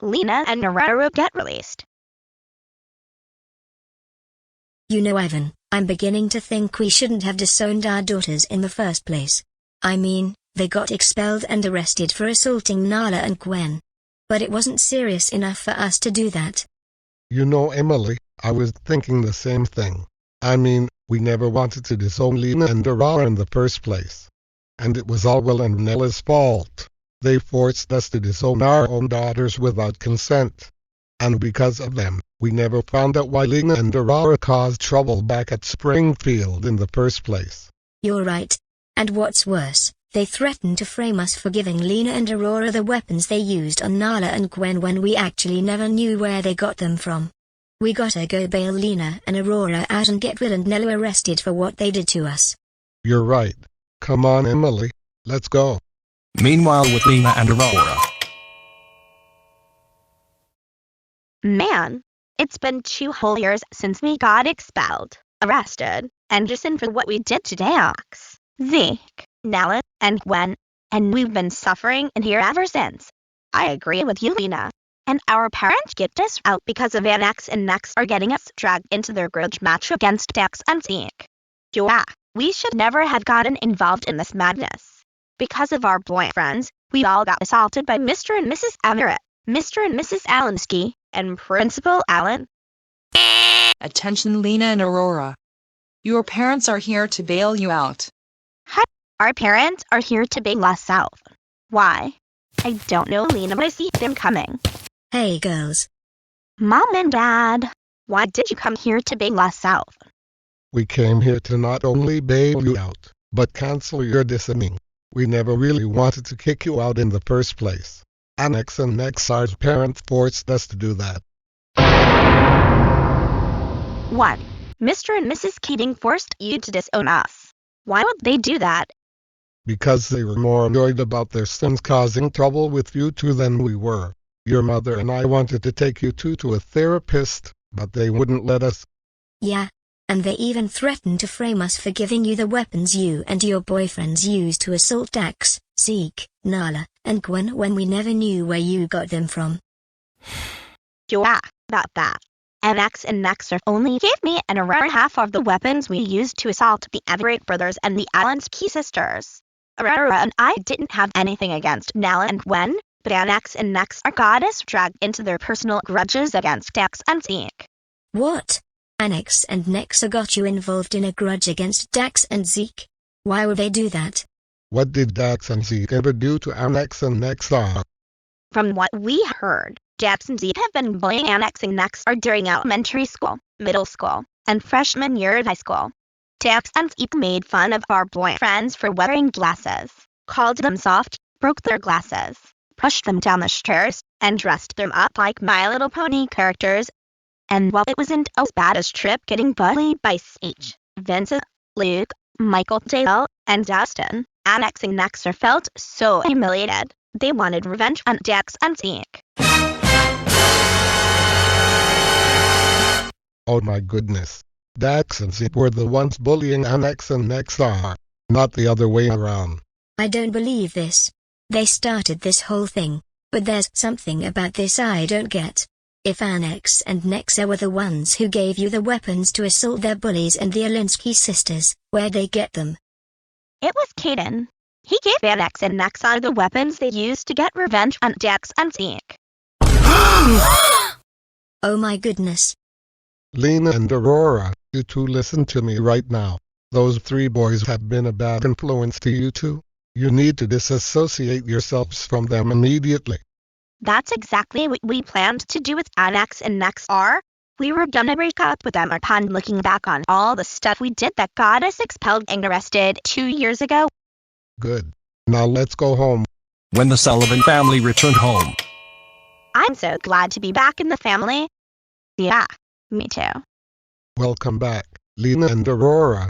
Lena and Aurora get released. You know, Ivan, I'm beginning to think we shouldn't have disowned our daughters in the first place. I mean, they got expelled and arrested for assaulting Nala and Gwen. But it wasn't serious enough for us to do that. You know, Emily, I was thinking the same thing. I mean, we never wanted to disown Lena and Aurora in the first place. And it was all Will and Nella's fault. They forced us to disown our own daughters without consent. And because of them, we never found out why Lena and Aurora caused trouble back at Springfield in the first place. You're right. And what's worse, they threatened to frame us for giving Lena and Aurora the weapons they used on Nala and Gwen when we actually never knew where they got them from. We gotta go bail Lena and Aurora out and get Will and Nella arrested for what they did to us. You're right. Come on, Emily. Let's go. Meanwhile, with Lena and Aurora. Man, it's been 2 whole years since we got expelled, arrested, and imprisoned for what we did to Dax, Zeke, Nala, and Gwen, and we've been suffering in here ever since. I agree with you, Lena. And our parents kicked us out because of Dax and Nex are getting us dragged into their grudge match against Dax and Zeke. Yeah, we should never have gotten involved in this madness. Because of our boyfriends, we all got assaulted by Mr. and Mrs. Everett, Mr. and Mrs. Allensky, and Principal Allen. Attention, Lena and Aurora. Your parents are here to bail you out. Huh? Our parents are here to bail us out. Why? I don't know, Lena, but I see them coming. Hey girls. Mom and Dad, why did you come here to bail us out? We came here to not only bail you out, but cancel your disowning. We never really wanted to kick you out in the first place. Annex and Nexar's parents forced us to do that. 1. Mr. and Mrs. Keating forced you to disown us. Why would they do that? Because they were more annoyed about their sons causing trouble with you two than we were. Your mother and I wanted to take you two to a therapist, but they wouldn't let us. Yeah, and they even threatened to frame us for giving you the weapons you and your boyfriends used to assault Dax, Zeke, Nala, and Gwen when we never knew where you got them from. Yeah, about that. Annex and Nexar only gave me and Aurora half of the weapons we used to assault the Everett brothers and the Allensky sisters. Aurora and I didn't have anything against Nala and Gwen, but Annex and Nexar got us dragged into their personal grudges against Dax and Zeke. What? Annex and Nexar got you involved in a grudge against Dax and Zeke? Why would they do that? What did Dax and Zeke ever do to Annex and Nexar? From what we heard, Dax and Zeke have been bullying Annex and Nexar during elementary school, middle school, and freshman year of high school. Dax and Zeke made fun of our boyfriends for wearing glasses, called them soft, broke their glasses, pushed them down the stairs, and dressed them up like My Little Pony characters. And while it wasn't as bad as Trip getting bullied by Sage, Vincent, Luke, Michael, Dale, and Dustin, Annex and Nexar felt so humiliated. They wanted revenge on Dax and Zeke. Oh my goodness. Dax and Zeke were the ones bullying Annex and Nexar, not the other way around. I don't believe this. They started this whole thing, but there's something about this I don't get. If Annex and Nexar were the ones who gave you the weapons to assault their bullies and the Allensky sisters, where'd they get them? It was Caden. He gave Annex and Nexar the weapons they used to get revenge on Dax and Zeke. Oh my goodness. Lena and Aurora, you two listen to me right now. Those 3 boys have been a bad influence to you two. You need to disassociate yourselves from them immediately. That's exactly what we planned to do with Annex and Nexar. We were gonna break up with them upon looking back on all the stuff we did that got us expelled and arrested 2 years ago. Good. Now let's go home. When the Sullivan family returned home. I'm so glad to be back in the family. Yeah, me too. Welcome back, Lena and Aurora.